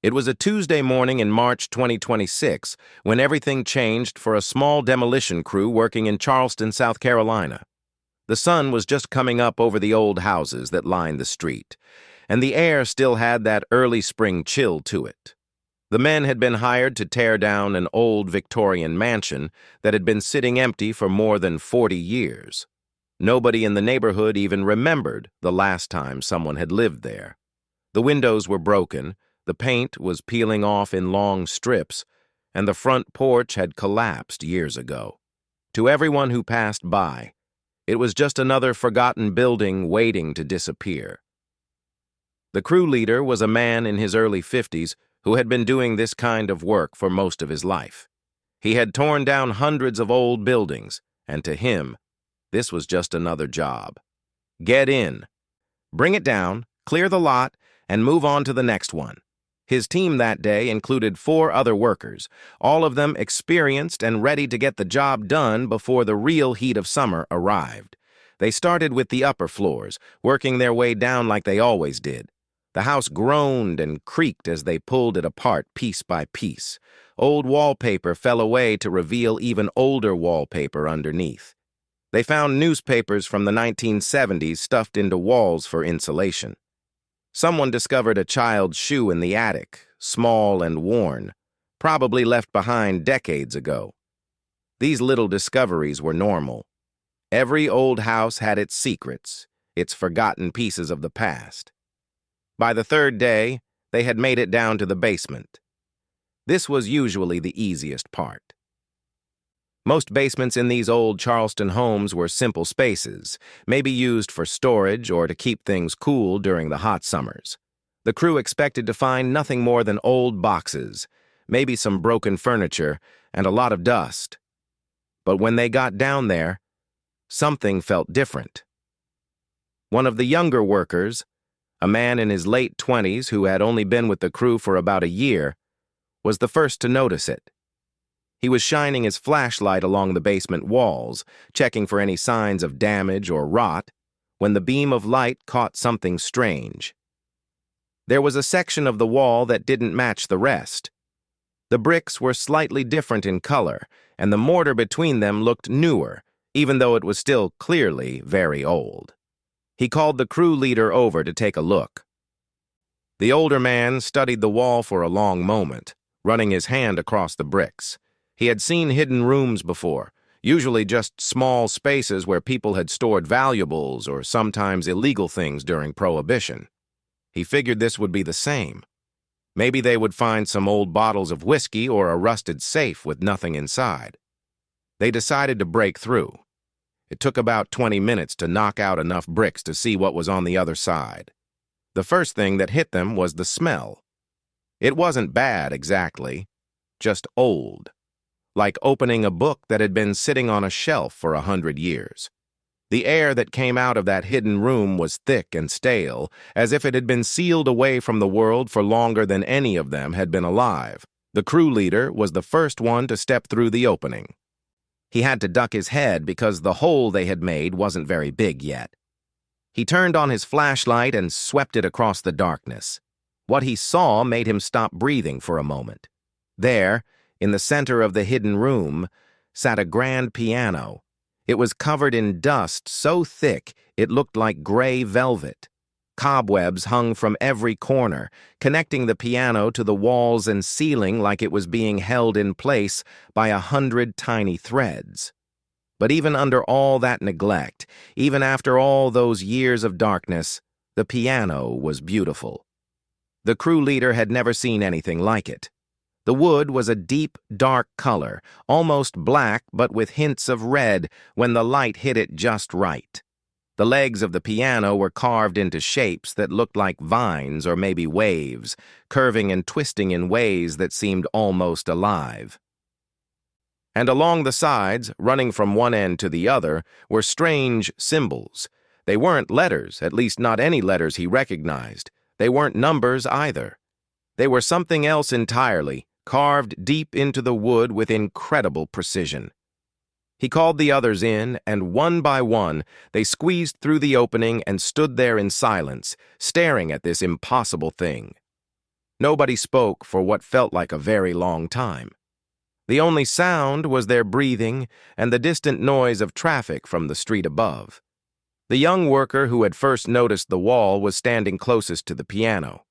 It was a Tuesday morning in March 2026 when everything changed for a small demolition crew working in Charleston, South Carolina. The sun was just coming up over the old houses that lined the street, and the air still had that early spring chill to it. The men had been hired to tear down an old Victorian mansion that had been sitting empty for more than 40 years. Nobody in the neighborhood even remembered the last time someone had lived there. The windows were broken, the paint was peeling off in long strips, and the front porch had collapsed years ago. To everyone who passed by, it was just another forgotten building waiting to disappear. The crew leader was a man in his early 50s who had been doing this kind of work for most of his life. He had torn down hundreds of old buildings, and to him, this was just another job. Get in, bring it down, clear the lot, and move on to the next one. His team that day included 4 other workers, all of them experienced and ready to get the job done before the real heat of summer arrived. They started with the upper floors, working their way down like they always did. The house groaned and creaked as they pulled it apart piece by piece. Old wallpaper fell away to reveal even older wallpaper underneath. They found newspapers from the 1970s stuffed into walls for insulation. Someone discovered a child's shoe in the attic, small and worn, probably left behind decades ago. These little discoveries were normal. Every old house had its secrets, its forgotten pieces of the past. By the 3rd day, they had made it down to the basement. This was usually the easiest part. Most basements in these old Charleston homes were simple spaces, maybe used for storage or to keep things cool during the hot summers. The crew expected to find nothing more than old boxes, maybe some broken furniture, and a lot of dust. But when they got down there, something felt different. One of the younger workers, a man in his late 20s who had only been with the crew for about a year, was the first to notice it. He was shining his flashlight along the basement walls, checking for any signs of damage or rot, when the beam of light caught something strange. There was a section of the wall that didn't match the rest. The bricks were slightly different in color, and the mortar between them looked newer, even though it was still clearly very old. He called the crew leader over to take a look. The older man studied the wall for a long moment, running his hand across the bricks. He had seen hidden rooms before, usually just small spaces where people had stored valuables or sometimes illegal things during Prohibition. He figured this would be the same. Maybe they would find some old bottles of whiskey or a rusted safe with nothing inside. They decided to break through. It took about 20 minutes to knock out enough bricks to see what was on the other side. The first thing that hit them was the smell. It wasn't bad exactly, just old. Like opening a book that had been sitting on a shelf for 100 years. The air that came out of that hidden room was thick and stale, as if it had been sealed away from the world for longer than any of them had been alive. The crew leader was the first one to step through the opening. He had to duck his head because the hole they had made wasn't very big yet. He turned on his flashlight and swept it across the darkness. What he saw made him stop breathing for a moment. There, in the center of the hidden room, sat a grand piano. It was covered in dust so thick it looked like gray velvet. Cobwebs hung from every corner, connecting the piano to the walls and ceiling like it was being held in place by 100 tiny threads. But even under all that neglect, even after all those years of darkness, the piano was beautiful. The crew leader had never seen anything like it. The wood was a deep, dark color, almost black but with hints of red when the light hit it just right. The legs of the piano were carved into shapes that looked like vines or maybe waves, curving and twisting in ways that seemed almost alive. And along the sides, running from one end to the other, were strange symbols. They weren't letters, at least not any letters he recognized. They weren't numbers either. They were something else entirely, carved deep into the wood with incredible precision. He called the others in, and one by one, they squeezed through the opening and stood there in silence, staring at this impossible thing. Nobody spoke for what felt like a very long time. The only sound was their breathing and the distant noise of traffic from the street above. The young worker who had first noticed the wall was standing closest to the piano.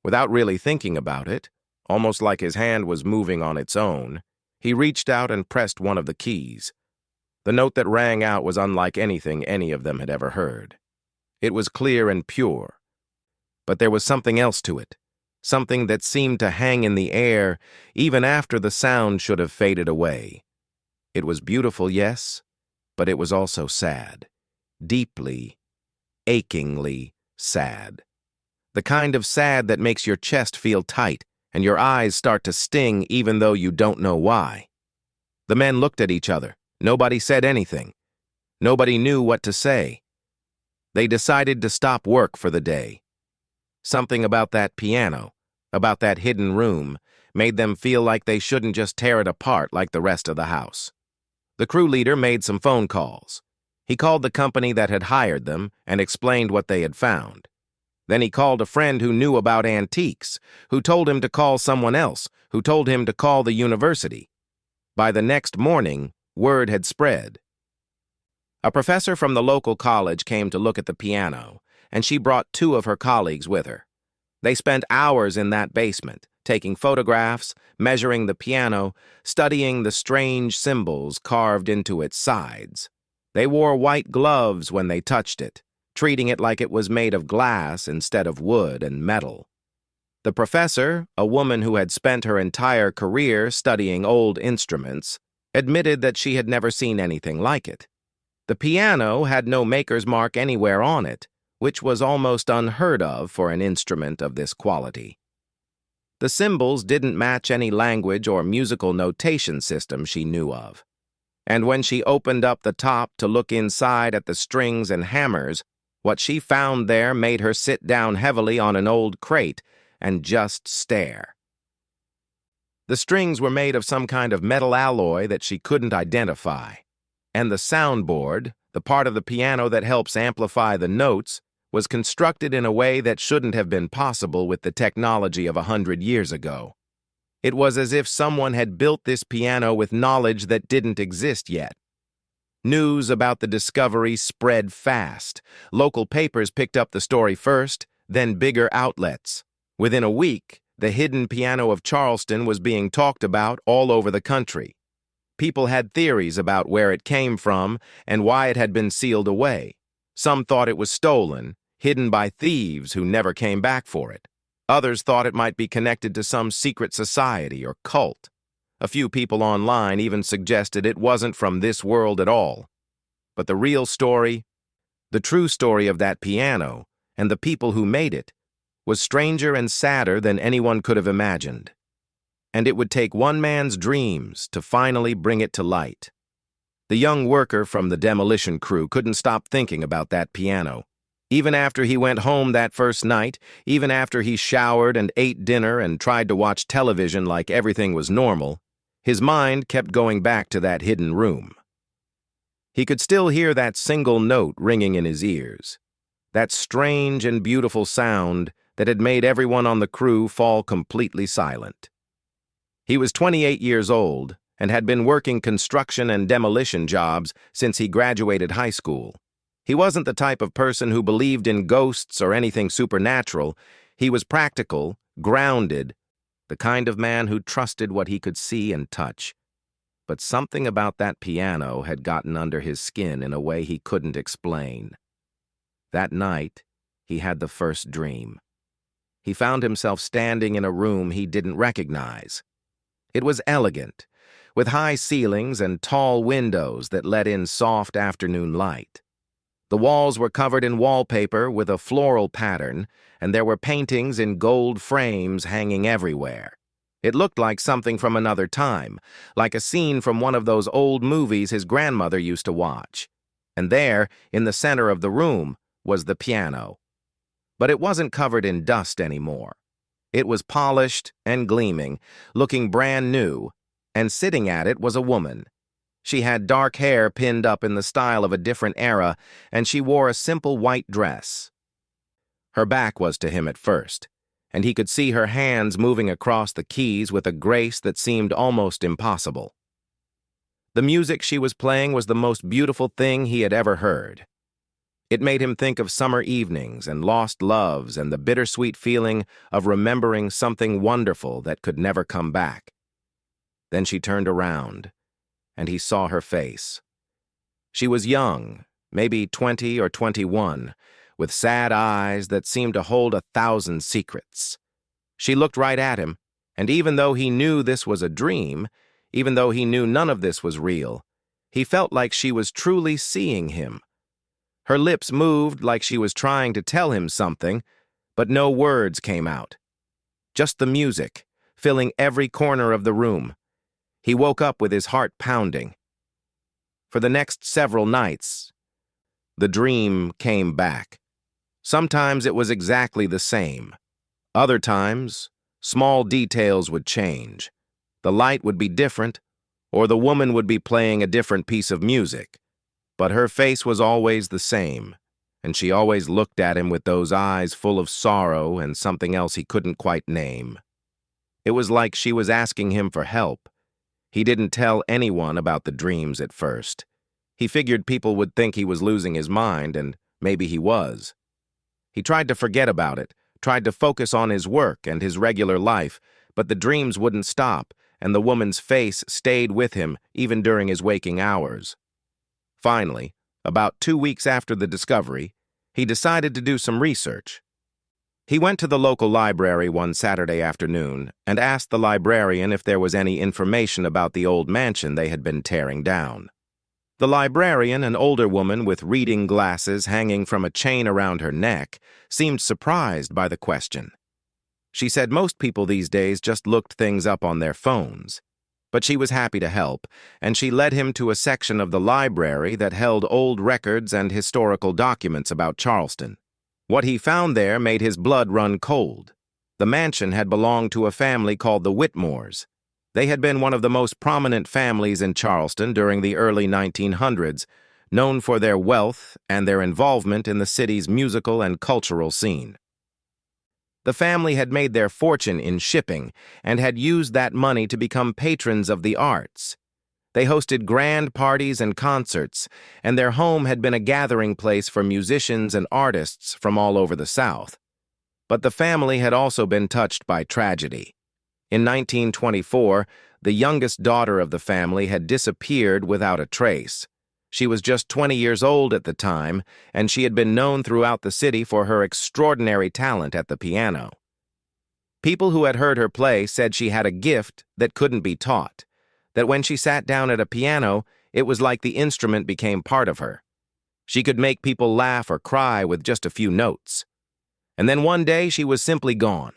Without really thinking about it, almost like his hand was moving on its own, he reached out and pressed one of the keys. The note that rang out was unlike anything any of them had ever heard. It was clear and pure, but there was something else to it, something that seemed to hang in the air even after the sound should have faded away. It was beautiful, yes, but it was also sad, deeply, achingly sad. The kind of sad that makes your chest feel tight and your eyes start to sting even though you don't know why. The men looked at each other. Nobody said anything. Nobody knew what to say. They decided to stop work for the day. Something about that piano, about that hidden room, made them feel like they shouldn't just tear it apart like the rest of the house. The crew leader made some phone calls. He called the company that had hired them and explained what they had found. Then he called a friend who knew about antiques, who told him to call someone else, who told him to call the university. By the next morning, word had spread. A professor from the local college came to look at the piano, and she brought 2 of her colleagues with her. They spent hours in that basement, taking photographs, measuring the piano, studying the strange symbols carved into its sides. They wore white gloves when they touched it, treating it like it was made of glass instead of wood and metal. The professor, a woman who had spent her entire career studying old instruments, admitted that she had never seen anything like it. The piano had no maker's mark anywhere on it, which was almost unheard of for an instrument of this quality. The symbols didn't match any language or musical notation system she knew of. And when she opened up the top to look inside at the strings and hammers, what she found there made her sit down heavily on an old crate and just stare. The strings were made of some kind of metal alloy that she couldn't identify, and the soundboard, the part of the piano that helps amplify the notes, was constructed in a way that shouldn't have been possible with the technology of 100 years ago. It was as if someone had built this piano with knowledge that didn't exist yet. News about the discovery spread fast. Local papers picked up the story first, then bigger outlets. Within a week, the hidden piano of Charleston was being talked about all over the country. People had theories about where it came from and why it had been sealed away. Some thought it was stolen, hidden by thieves who never came back for it. Others thought it might be connected to some secret society or cult. A few people online even suggested it wasn't from this world at all. But the real story, the true story of that piano and the people who made it, was stranger and sadder than anyone could have imagined. And it would take one man's dreams to finally bring it to light. The young worker from the demolition crew couldn't stop thinking about that piano. Even after he went home that first night, even after he showered and ate dinner and tried to watch television like everything was normal, his mind kept going back to that hidden room. He could still hear that single note ringing in his ears, that strange and beautiful sound that had made everyone on the crew fall completely silent. He was 28 years old and had been working construction and demolition jobs since he graduated high school. He wasn't the type of person who believed in ghosts or anything supernatural. He was practical, grounded, the kind of man who trusted what he could see and touch. But something about that piano had gotten under his skin in a way he couldn't explain. That night, he had the first dream. He found himself standing in a room he didn't recognize. It was elegant, with high ceilings and tall windows that let in soft afternoon light. The walls were covered in wallpaper with a floral pattern, and there were paintings in gold frames hanging everywhere. It looked like something from another time, like a scene from one of those old movies his grandmother used to watch. And there, in the center of the room, was the piano. But it wasn't covered in dust anymore. It was polished and gleaming, looking brand new, and sitting at it was a woman. She had dark hair pinned up in the style of a different era, and she wore a simple white dress. Her back was to him at first, and he could see her hands moving across the keys with a grace that seemed almost impossible. The music she was playing was the most beautiful thing he had ever heard. It made him think of summer evenings and lost loves and the bittersweet feeling of remembering something wonderful that could never come back. Then she turned around, and he saw her face. She was young, maybe 20 or 21, with sad eyes that seemed to hold 1,000 secrets. She looked right at him, and even though he knew this was a dream, even though he knew none of this was real, he felt like she was truly seeing him. Her lips moved like she was trying to tell him something, but no words came out. Just the music, filling every corner of the room. He woke up with his heart pounding. For the next several nights, the dream came back. Sometimes it was exactly the same. Other times, small details would change. The light would be different, or the woman would be playing a different piece of music. But her face was always the same, and she always looked at him with those eyes full of sorrow and something else he couldn't quite name. It was like she was asking him for help. He didn't tell anyone about the dreams at first. He figured people would think he was losing his mind, and maybe he was. He tried to forget about it, tried to focus on his work and his regular life, but the dreams wouldn't stop, and the woman's face stayed with him even during his waking hours. Finally, about 2 weeks after the discovery, he decided to do some research. He went to the local library one Saturday afternoon and asked the librarian if there was any information about the old mansion they had been tearing down. The librarian, an older woman with reading glasses hanging from a chain around her neck, seemed surprised by the question. She said most people these days just looked things up on their phones. But she was happy to help, and she led him to a section of the library that held old records and historical documents about Charleston. What he found there made his blood run cold. The mansion had belonged to a family called the Whitmores. They had been one of the most prominent families in Charleston during the early 1900s, known for their wealth and their involvement in the city's musical and cultural scene. The family had made their fortune in shipping and had used that money to become patrons of the arts. They hosted grand parties and concerts, and their home had been a gathering place for musicians and artists from all over the South. But the family had also been touched by tragedy. In 1924, the youngest daughter of the family had disappeared without a trace. She was just 20 years old at the time, and she had been known throughout the city for her extraordinary talent at the piano. People who had heard her play said she had a gift that couldn't be taught, that when she sat down at a piano, it was like the instrument became part of her. She could make people laugh or cry with just a few notes. And then one day she was simply gone.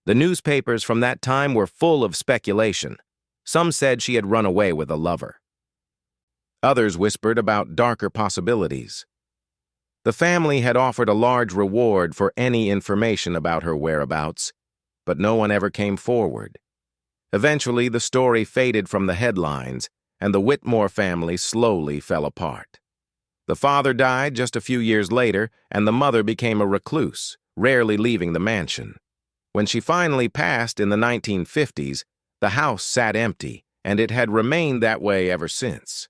The newspapers from that time were full of speculation. Some said she had run away with a lover. Others whispered about darker possibilities. The family had offered a large reward for any information about her whereabouts, but no one ever came forward. Eventually, the story faded from the headlines, and the Whitmore family slowly fell apart. The father died just a few years later, and the mother became a recluse, rarely leaving the mansion. When she finally passed in the 1950s, the house sat empty, and it had remained that way ever since.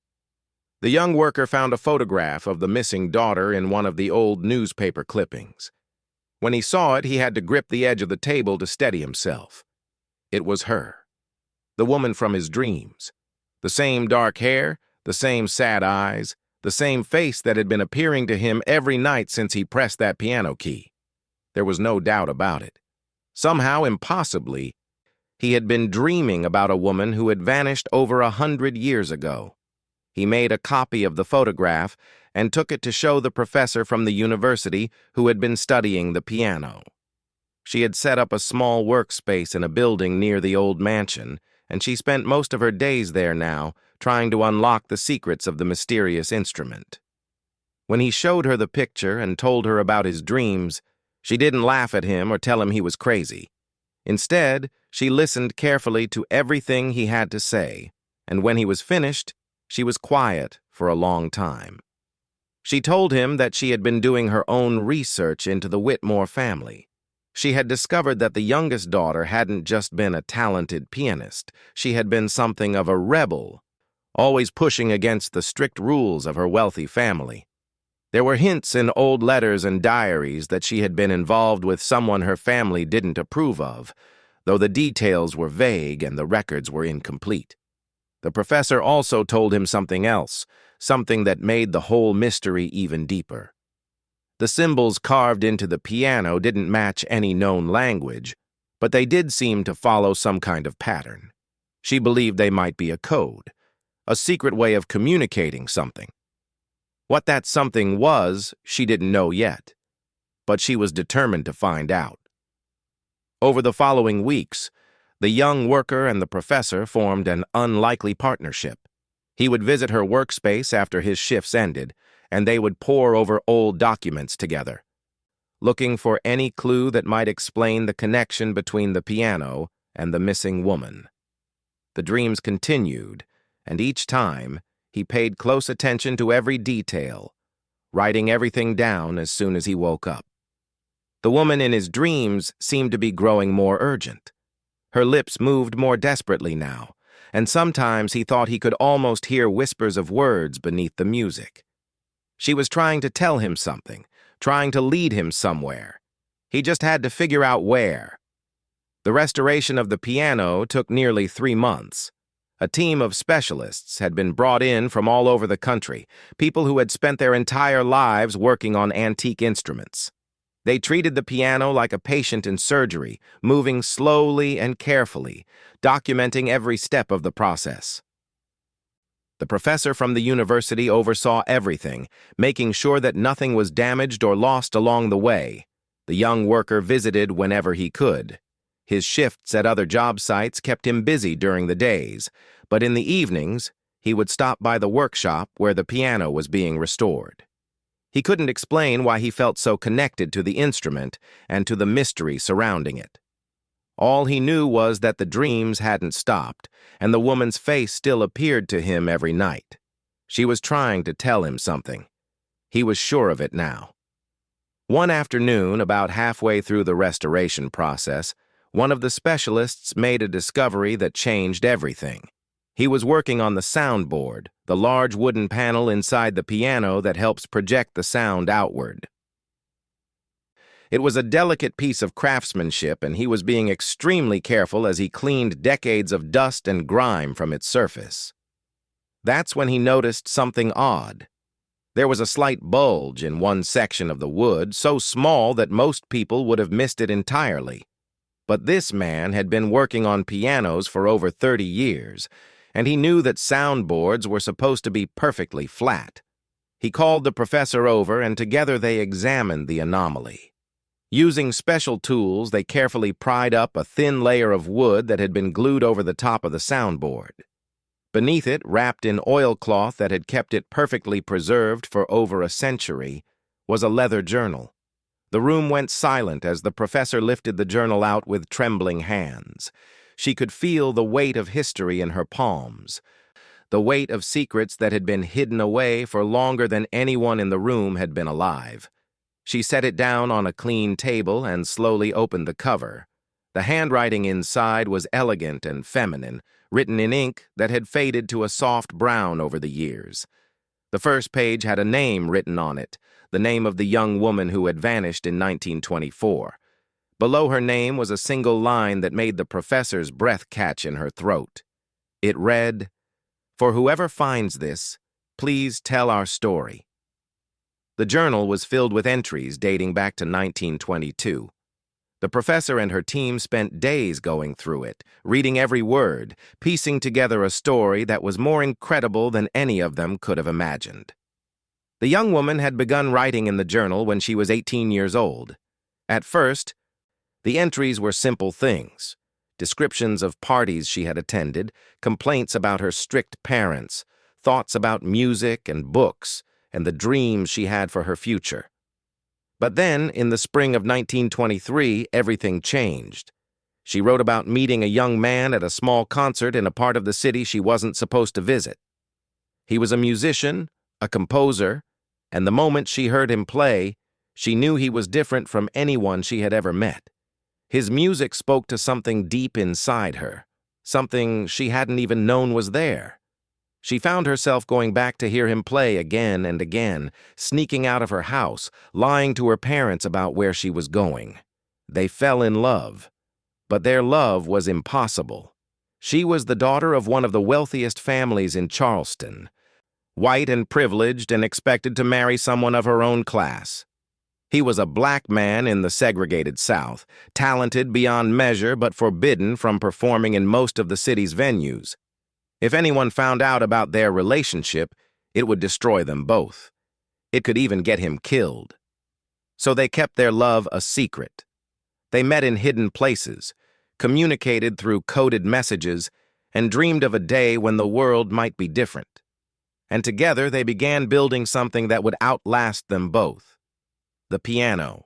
The young worker found a photograph of the missing daughter in one of the old newspaper clippings. When he saw it, he had to grip the edge of the table to steady himself. It was her, the woman from his dreams. The same dark hair, the same sad eyes, the same face that had been appearing to him every night since he pressed that piano key. There was no doubt about it. Somehow, impossibly, he had been dreaming about a woman who had vanished over 100 years ago. He made a copy of the photograph and took it to show the professor from the university who had been studying the piano. She had set up a small workspace in a building near the old mansion, and she spent most of her days there now, trying to unlock the secrets of the mysterious instrument. When he showed her the picture and told her about his dreams, she didn't laugh at him or tell him he was crazy. Instead, she listened carefully to everything he had to say, and when he was finished, she was quiet for a long time. She told him that she had been doing her own research into the Whitmore family. She had discovered that the youngest daughter hadn't just been a talented pianist. She had been something of a rebel, always pushing against the strict rules of her wealthy family. There were hints in old letters and diaries that she had been involved with someone her family didn't approve of, though the details were vague and the records were incomplete. The professor also told him something else, something that made the whole mystery even deeper. The symbols carved into the piano didn't match any known language, but they did seem to follow some kind of pattern. She believed they might be a code, a secret way of communicating something. What that something was, she didn't know yet, but she was determined to find out. Over the following weeks, the young worker and the professor formed an unlikely partnership. He would visit her workspace after his shifts ended, and they would pore over old documents together, looking for any clue that might explain the connection between the piano and the missing woman. The dreams continued, and each time, he paid close attention to every detail, writing everything down as soon as he woke up. The woman in his dreams seemed to be growing more urgent. Her lips moved more desperately now, and sometimes he thought he could almost hear whispers of words beneath the music. She was trying to tell him something, trying to lead him somewhere. He just had to figure out where. The restoration of the piano took nearly 3 months. A team of specialists had been brought in from all over the country, people who had spent their entire lives working on antique instruments. They treated the piano like a patient in surgery, moving slowly and carefully, documenting every step of the process. The professor from the university oversaw everything, making sure that nothing was damaged or lost along the way. The young worker visited whenever he could. His shifts at other job sites kept him busy during the days, but in the evenings, he would stop by the workshop where the piano was being restored. He couldn't explain why he felt so connected to the instrument and to the mystery surrounding it. All he knew was that the dreams hadn't stopped, and the woman's face still appeared to him every night. She was trying to tell him something. He was sure of it now. One afternoon, about halfway through the restoration process, one of the specialists made a discovery that changed everything. He was working on the soundboard, the large wooden panel inside the piano that helps project the sound outward. It was a delicate piece of craftsmanship, and he was being extremely careful as he cleaned decades of dust and grime from its surface. That's when he noticed something odd. There was a slight bulge in one section of the wood, so small that most people would have missed it entirely. But this man had been working on pianos for over 30 years, and he knew that soundboards were supposed to be perfectly flat. He called the professor over, and together they examined the anomaly. Using special tools, they carefully pried up a thin layer of wood that had been glued over the top of the soundboard. Beneath it, wrapped in oilcloth that had kept it perfectly preserved for over a century, was a leather journal. The room went silent as the professor lifted the journal out with trembling hands. She could feel the weight of history in her palms, the weight of secrets that had been hidden away for longer than anyone in the room had been alive. She set it down on a clean table and slowly opened the cover. The handwriting inside was elegant and feminine, written in ink that had faded to a soft brown over the years. The first page had a name written on it, the name of the young woman who had vanished in 1924. Below her name was a single line that made the professor's breath catch in her throat. It read, "For whoever finds this, please tell our story." The journal was filled with entries dating back to 1922. The professor and her team spent days going through it, reading every word, piecing together a story that was more incredible than any of them could have imagined. The young woman had begun writing in the journal when she was 18 years old. At first, the entries were simple things: descriptions of parties she had attended, complaints about her strict parents, thoughts about music and books, and the dreams she had for her future. But then, in the spring of 1923, everything changed. She wrote about meeting a young man at a small concert in a part of the city she wasn't supposed to visit. He was a musician, a composer, and the moment she heard him play, she knew he was different from anyone she had ever met. His music spoke to something deep inside her, something she hadn't even known was there. She found herself going back to hear him play again and again, sneaking out of her house, lying to her parents about where she was going. They fell in love, but their love was impossible. She was the daughter of one of the wealthiest families in Charleston, white and privileged and expected to marry someone of her own class. He was a black man in the segregated South, talented beyond measure but forbidden from performing in most of the city's venues. If anyone found out about their relationship, it would destroy them both. It could even get him killed. So they kept their love a secret. They met in hidden places, communicated through coded messages, and dreamed of a day when the world might be different. And together they began building something that would outlast them both. The piano.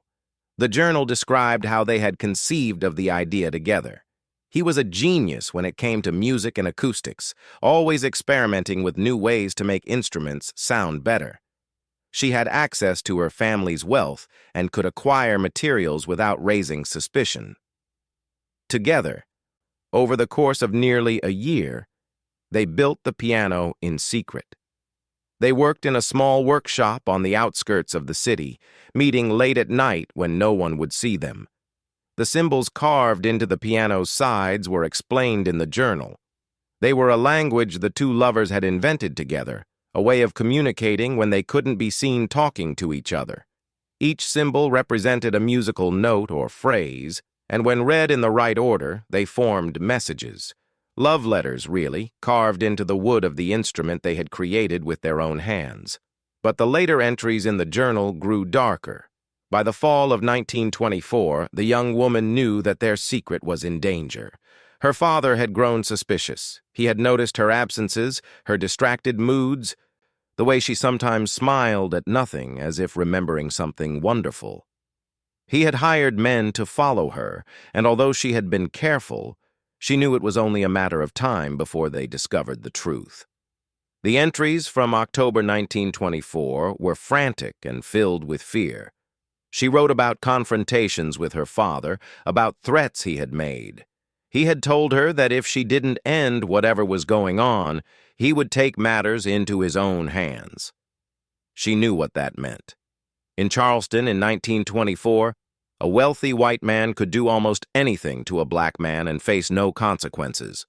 The journal described how they had conceived of the idea together. He was a genius when it came to music and acoustics, always experimenting with new ways to make instruments sound better. She had access to her family's wealth and could acquire materials without raising suspicion. Together, over the course of nearly a year, they built the piano in secret. They worked in a small workshop on the outskirts of the city, meeting late at night when no one would see them. The symbols carved into the piano's sides were explained in the journal. They were a language the two lovers had invented together, a way of communicating when they couldn't be seen talking to each other. Each symbol represented a musical note or phrase, and when read in the right order, they formed messages. Love letters, really, carved into the wood of the instrument they had created with their own hands. But the later entries in the journal grew darker. By the fall of 1924, the young woman knew that their secret was in danger. Her father had grown suspicious. He had noticed her absences, her distracted moods, the way she sometimes smiled at nothing as if remembering something wonderful. He had hired men to follow her, and although she had been careful, she knew it was only a matter of time before they discovered the truth. The entries from October 1924 were frantic and filled with fear. She wrote about confrontations with her father, about threats he had made. He had told her that if she didn't end whatever was going on, he would take matters into his own hands. She knew what that meant. In Charleston in 1924, a wealthy white man could do almost anything to a black man and face no consequences.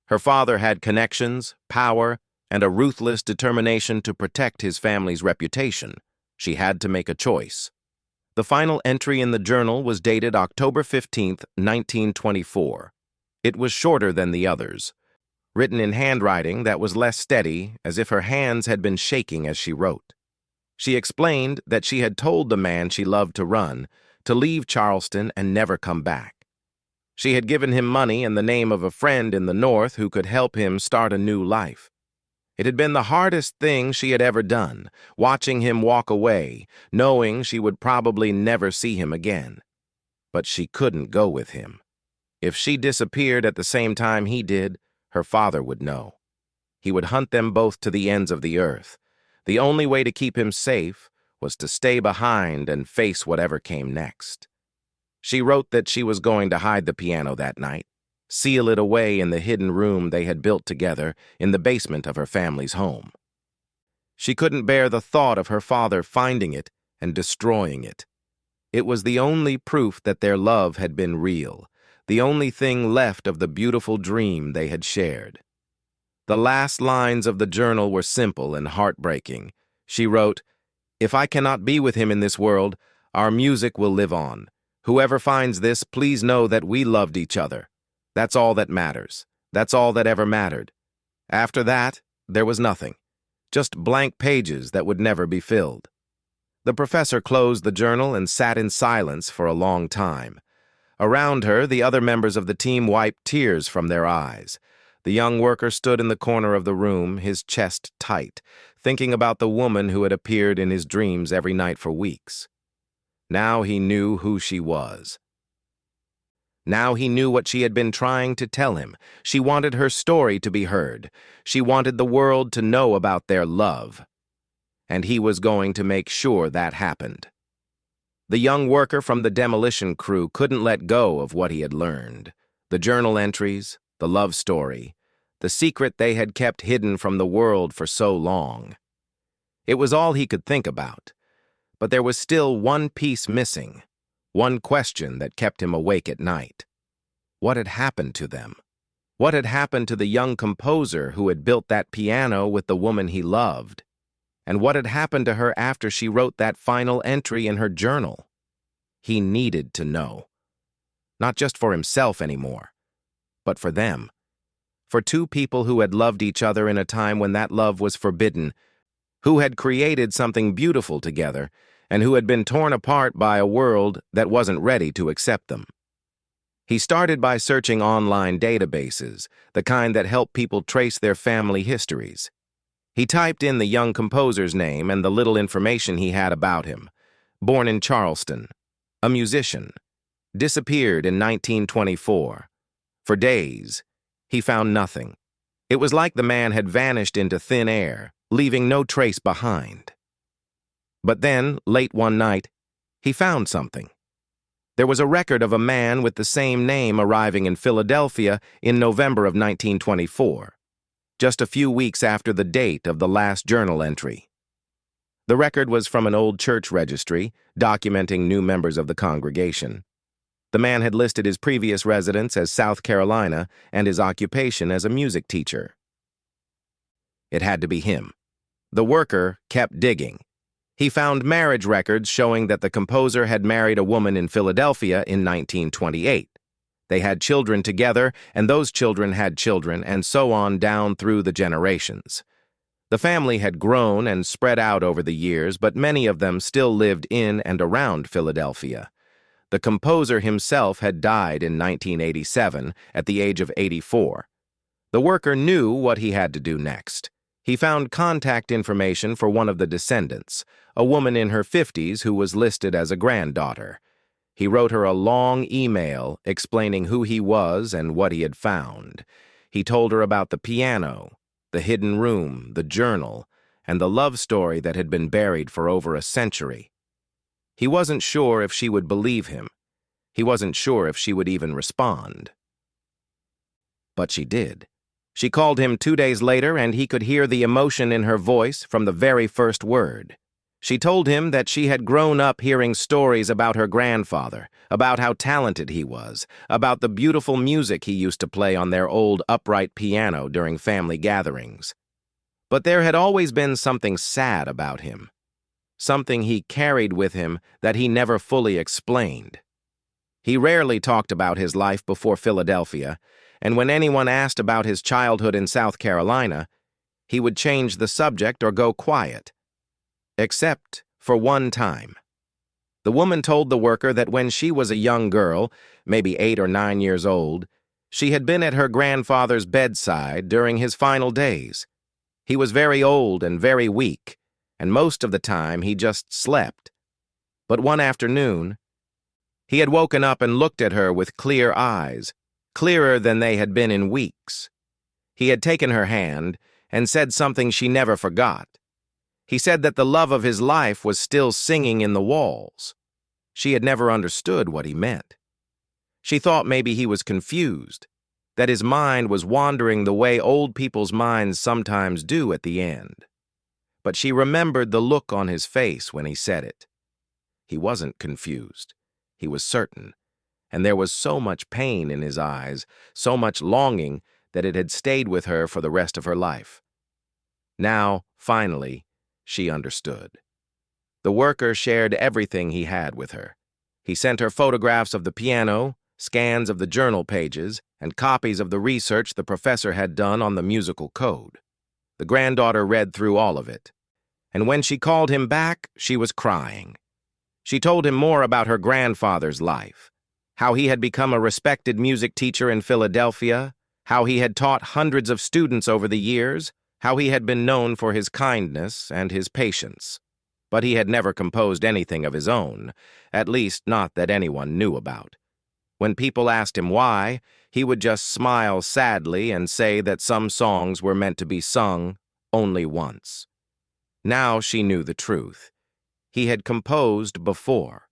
Her father had connections, power, and a ruthless determination to protect his family's reputation. She had to make a choice. The final entry in the journal was dated October 15, 1924. It was shorter than the others, written in handwriting that was less steady, as if her hands had been shaking as she wrote. She explained that she had told the man she loved to run to leave Charleston and never come back. She had given him money in the name of a friend in the North who could help him start a new life. It had been the hardest thing she had ever done, watching him walk away, knowing she would probably never see him again. But she couldn't go with him. If she disappeared at the same time he did, her father would know. He would hunt them both to the ends of the earth. The only way to keep him safe was to stay behind and face whatever came next. She wrote that she was going to hide the piano that night, seal it away in the hidden room they had built together in the basement of her family's home. She couldn't bear the thought of her father finding it and destroying it. It was the only proof that their love had been real, the only thing left of the beautiful dream they had shared. The last lines of the journal were simple and heartbreaking. She wrote, "If I cannot be with him in this world, our music will live on. Whoever finds this, please know that we loved each other. That's all that matters. That's all that ever mattered. After that, there was nothing. Just blank pages that would never be filled." The professor closed the journal and sat in silence for a long time. Around her, the other members of the team wiped tears from their eyes. The young worker stood in the corner of the room, his chest tight, thinking about the woman who had appeared in his dreams every night for weeks. Now he knew who she was. Now he knew what she had been trying to tell him. She wanted her story to be heard. She wanted the world to know about their love. And he was going to make sure that happened. The young worker from the demolition crew couldn't let go of what he had learned. The journal entries, the love story, the secret they had kept hidden from the world for so long. It was all he could think about, but there was still one piece missing, one question that kept him awake at night. What had happened to them? What had happened to the young composer who had built that piano with the woman he loved? And what had happened to her after she wrote that final entry in her journal? He needed to know. Not just for himself anymore, but for them. For two people who had loved each other in a time when that love was forbidden, who had created something beautiful together, and who had been torn apart by a world that wasn't ready to accept them. He started by searching online databases, the kind that help people trace their family histories. He typed in the young composer's name and the little information he had about him. Born in Charleston, a musician, disappeared in 1924. For days, he found nothing. It was like the man had vanished into thin air, leaving no trace behind. But then, late one night, he found something. There was a record of a man with the same name arriving in Philadelphia in November of 1924, just a few weeks after the date of the last journal entry. The record was from an old church registry, documenting new members of the congregation. The man had listed his previous residence as South Carolina and his occupation as a music teacher. It had to be him. The worker kept digging. He found marriage records showing that the composer had married a woman in Philadelphia in 1928. They had children together, and those children had children, and so on down through the generations. The family had grown and spread out over the years, but many of them still lived in and around Philadelphia. The composer himself had died in 1987 at the age of 84. The worker knew what he had to do next. He found contact information for one of the descendants, a woman in her 50s who was listed as a granddaughter. He wrote her a long email explaining who he was and what he had found. He told her about the piano, the hidden room, the journal, and the love story that had been buried for over a century. He wasn't sure if she would believe him. He wasn't sure if she would even respond. But she did. She called him 2 days later, and he could hear the emotion in her voice from the very first word. She told him that she had grown up hearing stories about her grandfather, about how talented he was, about the beautiful music he used to play on their old upright piano during family gatherings. But there had always been something sad about him, something he carried with him that he never fully explained. He rarely talked about his life before Philadelphia, and when anyone asked about his childhood in South Carolina, he would change the subject or go quiet. Except for one time. The woman told the worker that when she was a young girl, maybe 8 or 9 years old, she had been at her grandfather's bedside during his final days. He was very old and very weak, and most of the time he just slept. But one afternoon, he had woken up and looked at her with clear eyes, clearer than they had been in weeks. He had taken her hand and said something she never forgot. He said that the love of his life was still singing in the walls. She had never understood what he meant. She thought maybe he was confused, that his mind was wandering the way old people's minds sometimes do at the end. But she remembered the look on his face when he said it. He wasn't confused. He was certain. And there was so much pain in his eyes, so much longing, that it had stayed with her for the rest of her life. Now, finally, she understood. The worker shared everything he had with her. He sent her photographs of the piano, scans of the journal pages, and copies of the research the professor had done on the musical code. The granddaughter read through all of it. And when she called him back, she was crying. She told him more about her grandfather's life, how he had become a respected music teacher in Philadelphia, how he had taught hundreds of students over the years, how he had been known for his kindness and his patience. But he had never composed anything of his own, at least not that anyone knew about. When people asked him why, he would just smile sadly and say that some songs were meant to be sung only once. Now she knew the truth. He had composed before.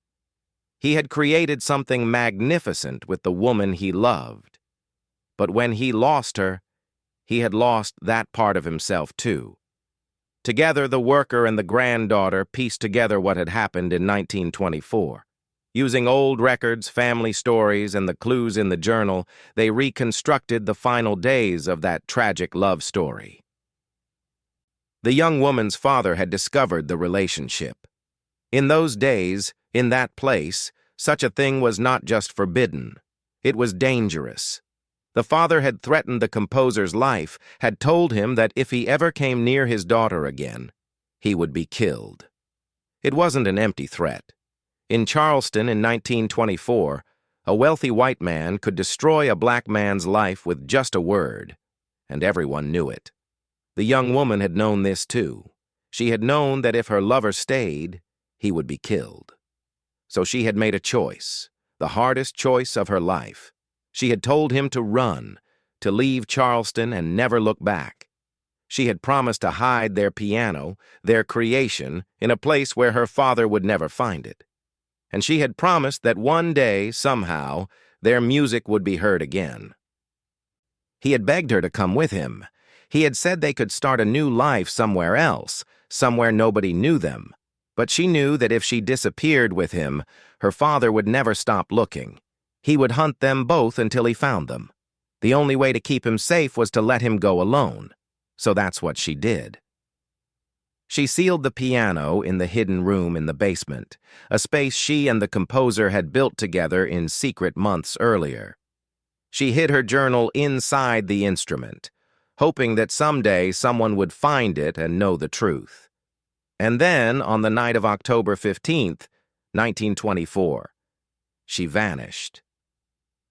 He had created something magnificent with the woman he loved. But when he lost her, he had lost that part of himself too. Together, the worker and the granddaughter pieced together what had happened in 1924. Using old records, family stories, and the clues in the journal, they reconstructed the final days of that tragic love story. The young woman's father had discovered the relationship. In those days, in that place, such a thing was not just forbidden. It was dangerous. The father had threatened the composer's life, had told him that if he ever came near his daughter again, he would be killed. It wasn't an empty threat. In Charleston in 1924, a wealthy white man could destroy a black man's life with just a word, and everyone knew it. The young woman had known this too. She had known that if her lover stayed, he would be killed. So she had made a choice, the hardest choice of her life. She had told him to run, to leave Charleston and never look back. She had promised to hide their piano, their creation, in a place where her father would never find it. And she had promised that one day, somehow, their music would be heard again. He had begged her to come with him. He had said they could start a new life somewhere else, somewhere nobody knew them. But she knew that if she disappeared with him, her father would never stop looking. He would hunt them both until he found them. The only way to keep him safe was to let him go alone. So that's what she did. She sealed the piano in the hidden room in the basement, a space she and the composer had built together in secret months earlier. She hid her journal inside the instrument, hoping that someday someone would find it and know the truth. And then, on the night of October 15th, 1924, she vanished.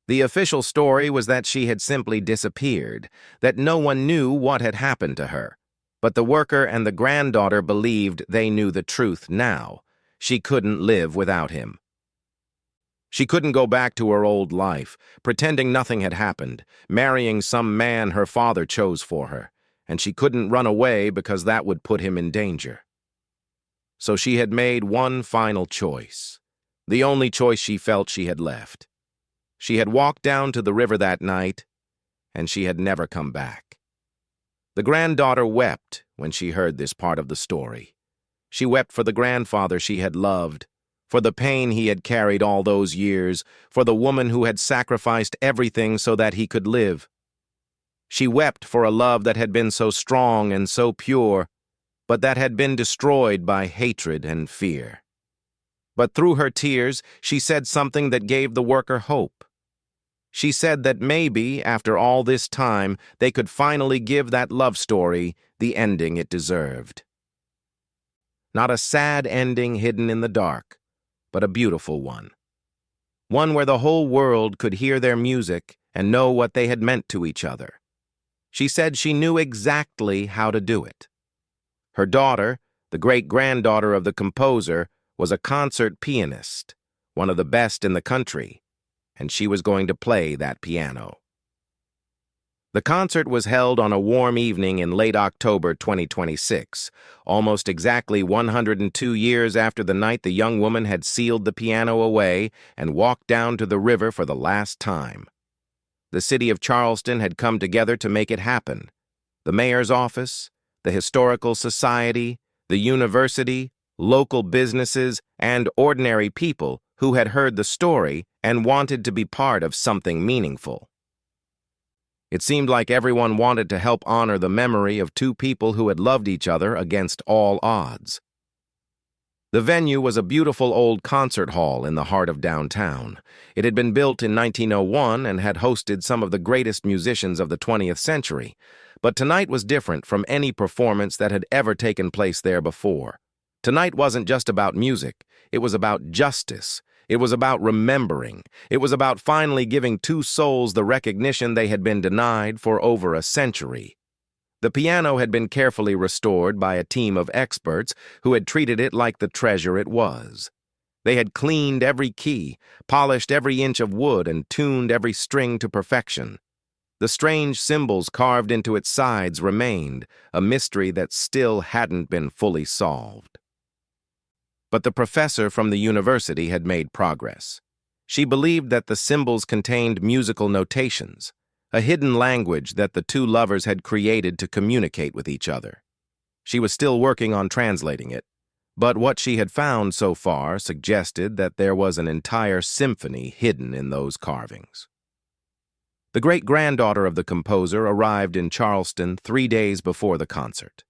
The official story was that she had simply disappeared, that no one knew what had happened to her. But the worker and the granddaughter believed they knew the truth now. She couldn't live without him. She couldn't go back to her old life, pretending nothing had happened, marrying some man her father chose for her, and she couldn't run away because that would put him in danger. So she had made one final choice, the only choice she felt she had left. She had walked down to the river that night, and she had never come back. The granddaughter wept when she heard this part of the story. She wept for the grandfather she had loved, for the pain he had carried all those years, for the woman who had sacrificed everything so that he could live. She wept for a love that had been so strong and so pure, but that had been destroyed by hatred and fear. But through her tears, she said something that gave the worker hope. She said that maybe, after all this time, they could finally give that love story the ending it deserved. Not a sad ending hidden in the dark, but a beautiful one. One where the whole world could hear their music and know what they had meant to each other. She said she knew exactly how to do it. Her daughter, the great-granddaughter of the composer, was a concert pianist, one of the best in the country, and she was going to play that piano. The concert was held on a warm evening in late October 2026, almost exactly 102 years after the night the young woman had sealed the piano away and walked down to the river for the last time. The city of Charleston had come together to make it happen. The mayor's office, the historical society, the university, local businesses, and ordinary people who had heard the story and wanted to be part of something meaningful. It seemed like everyone wanted to help honor the memory of two people who had loved each other against all odds. The venue was a beautiful old concert hall in the heart of downtown. It had been built in 1901 and had hosted some of the greatest musicians of the 20th century, but tonight was different from any performance that had ever taken place there before. Tonight wasn't just about music, it was about justice. It was about remembering. It was about finally giving two souls the recognition they had been denied for over a century. The piano had been carefully restored by a team of experts who had treated it like the treasure it was. They had cleaned every key, polished every inch of wood, and tuned every string to perfection. The strange symbols carved into its sides remained, a mystery that still hadn't been fully solved. But the professor from the university had made progress. She believed that the symbols contained musical notations, a hidden language that the two lovers had created to communicate with each other. She was still working on translating it, but what she had found so far suggested that there was an entire symphony hidden in those carvings. The great-granddaughter of the composer arrived in Charleston 3 days before the concert.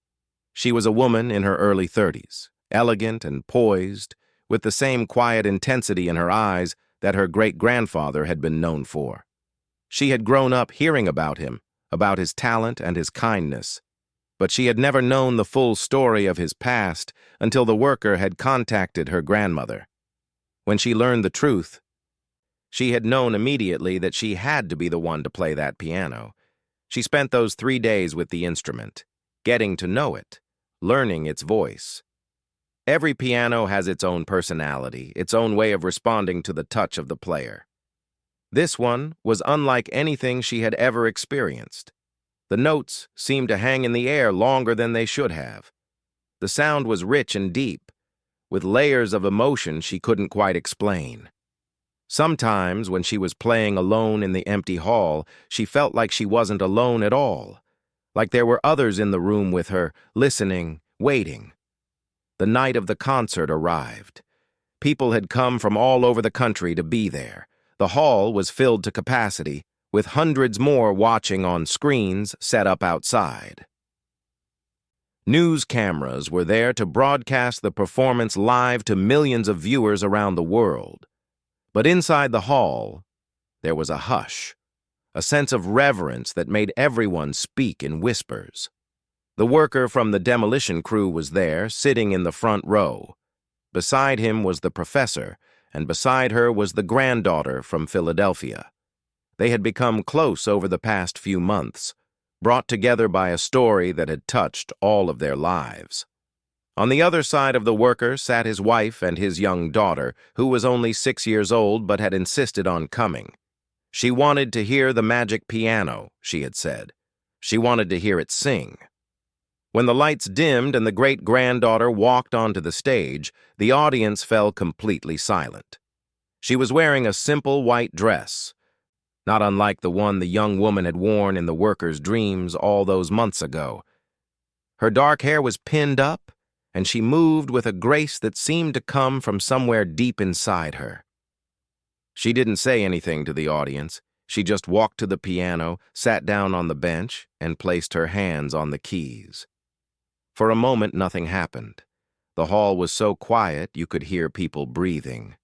She was a woman in her early 30s, elegant and poised, with the same quiet intensity in her eyes that her great-grandfather had been known for. She had grown up hearing about him, about his talent and his kindness, but she had never known the full story of his past until the worker had contacted her grandmother. When she learned the truth, she had known immediately that she had to be the one to play that piano. She spent those 3 days with the instrument, getting to know it, learning its voice. Every piano has its own personality, its own way of responding to the touch of the player. This one was unlike anything she had ever experienced. The notes seemed to hang in the air longer than they should have. The sound was rich and deep, with layers of emotion she couldn't quite explain. Sometimes, when she was playing alone in the empty hall, she felt like she wasn't alone at all, like there were others in the room with her, listening, waiting. The night of the concert arrived. People had come from all over the country to be there. The hall was filled to capacity, with hundreds more watching on screens set up outside. News cameras were there to broadcast the performance live to millions of viewers around the world. But inside the hall, there was a hush, a sense of reverence that made everyone speak in whispers. The worker from the demolition crew was there, sitting in the front row. Beside him was the professor, and beside her was the granddaughter from Philadelphia. They had become close over the past few months, brought together by a story that had touched all of their lives. On the other side of the worker sat his wife and his young daughter, who was only 6 years old but had insisted on coming. She wanted to hear the magic piano, she had said. She wanted to hear it sing. When the lights dimmed and the great-granddaughter walked onto the stage, the audience fell completely silent. She was wearing a simple white dress, not unlike the one the young woman had worn in the worker's dreams all those months ago. Her dark hair was pinned up, and she moved with a grace that seemed to come from somewhere deep inside her. She didn't say anything to the audience. She just walked to the piano, sat down on the bench, and placed her hands on the keys. For a moment, nothing happened. The hall was so quiet you could hear people breathing.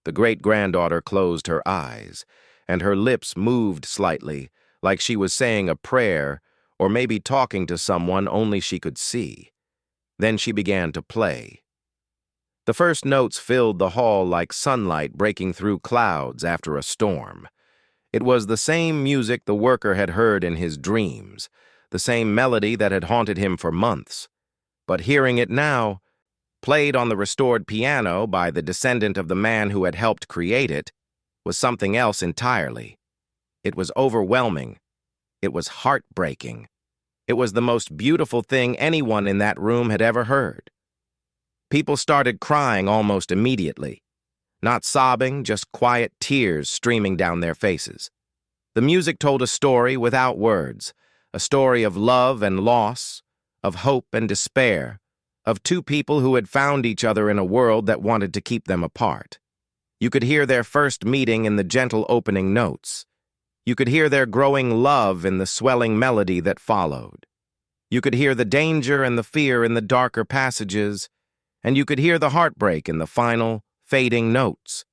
The great-granddaughter closed her eyes, and her lips moved slightly, like she was saying a prayer or maybe talking to someone only she could see. Then she began to play. The first notes filled the hall like sunlight breaking through clouds after a storm. It was the same music the worker had heard in his dreams, the same melody that had haunted him for months. But hearing it now, played on the restored piano by the descendant of the man who had helped create it, was something else entirely. It was overwhelming. It was heartbreaking. It was the most beautiful thing anyone in that room had ever heard. People started crying almost immediately. Not sobbing, just quiet tears streaming down their faces. The music told a story without words, a story of love and loss, of hope and despair, of two people who had found each other in a world that wanted to keep them apart. You could hear their first meeting in the gentle opening notes. You could hear their growing love in the swelling melody that followed. You could hear the danger and the fear in the darker passages, and you could hear the heartbreak in the final, fading notes.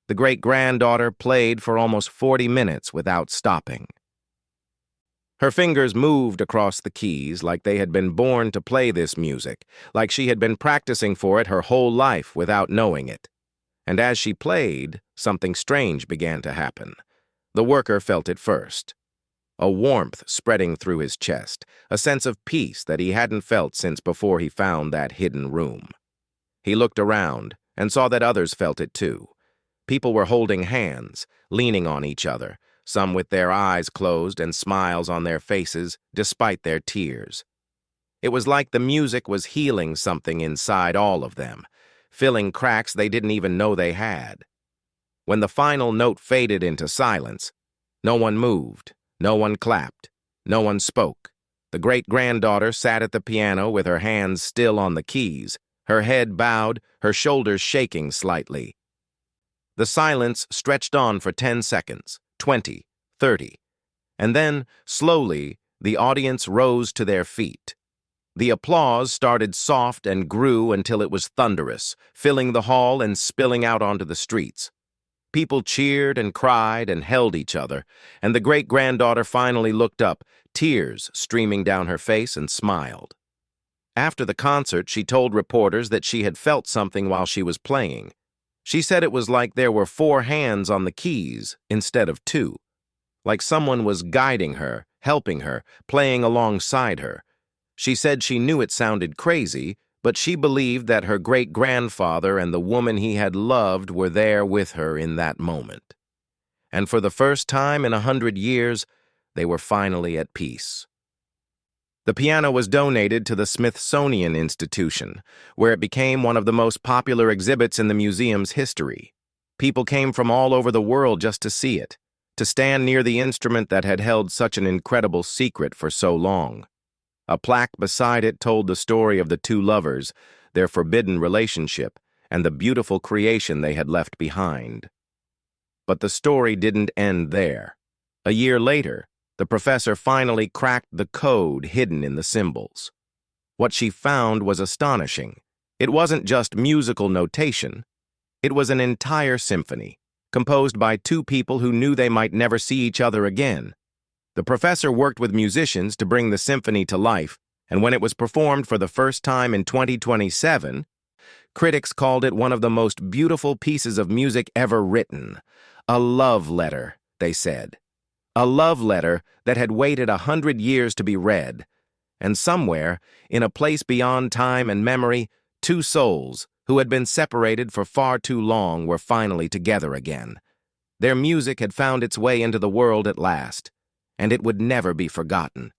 The great-granddaughter played for almost 40 minutes without stopping. Her fingers moved across the keys like they had been born to play this music, like she had been practicing for it her whole life without knowing it. And as she played, something strange began to happen. The worker felt it first. A warmth spreading through his chest, a sense of peace that he hadn't felt since before he found that hidden room. He looked around and saw that others felt it too. People were holding hands, leaning on each other, some with their eyes closed and smiles on their faces despite their tears. It was like the music was healing something inside all of them, filling cracks they didn't even know they had. When the final note faded into silence, no one moved, no one clapped, no one spoke. The great-granddaughter sat at the piano with her hands still on the keys, her head bowed, her shoulders shaking slightly. The silence stretched on for 10 seconds, 20, 30, and then, slowly, the audience rose to their feet. The applause started soft and grew until it was thunderous, filling the hall and spilling out onto the streets. People cheered and cried and held each other, and the great-granddaughter finally looked up, tears streaming down her face, and smiled. After the concert, she told reporters that she had felt something while she was playing. She said it was like there were 4 hands on the keys instead of 2, like someone was guiding her, helping her, playing alongside her. She said she knew it sounded crazy, but she believed that her great-grandfather and the woman he had loved were there with her in that moment. And for the first time in 100 years, they were finally at peace. The piano was donated to the Smithsonian Institution, where it became one of the most popular exhibits in the museum's history. People came from all over the world just to see it, to stand near the instrument that had held such an incredible secret for so long. A plaque beside it told the story of the 2 lovers, their forbidden relationship, and the beautiful creation they had left behind. But the story didn't end there. A year later, the professor finally cracked the code hidden in the symbols. What she found was astonishing. It wasn't just musical notation. It was an entire symphony, composed by 2 people who knew they might never see each other again. The professor worked with musicians to bring the symphony to life, and when it was performed for the first time in 2027, critics called it one of the most beautiful pieces of music ever written. A love letter, they said. A love letter that had waited 100 years to be read. And somewhere, in a place beyond time and memory, 2 souls, who had been separated for far too long, were finally together again. Their music had found its way into the world at last, and it would never be forgotten.